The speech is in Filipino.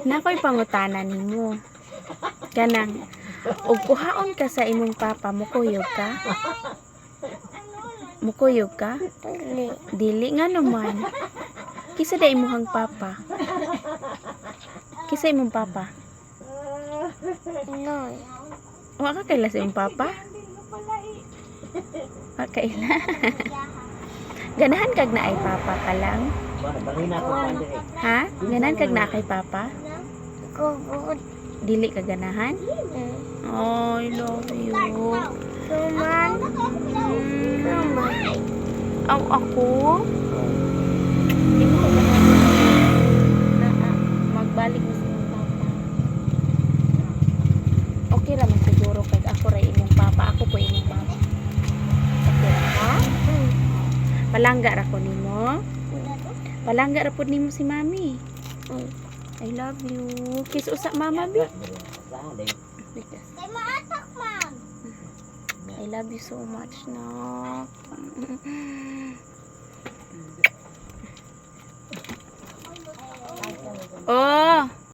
Nakoy pangutana nimo. Kanang ug kuhaon ka sa imong papa, mukuyog ka? Mukuyog ka? Dili nga naman. Kisa da imuhang papa? Kisa imong papa? No. Wa ka kaila sa imong papa? Wa kaila. Ganahan kag na ay papa ka lang? Ha? Ganahan kag na kay papa? Good. Dili ka ganahan? Oh, I love you. Suman. Suman. Aw, ako? Hindi mo ko ganahan na magbalik mo sa imong papa. Okay ra man siguro kag ako ra imong papa, ako po imong mama. Okay ra ka? Palangga ra ko nimo. Palangga ra pud nimo si mami. I love you. Kiss usa mama bi. I love you so much, no. Oh,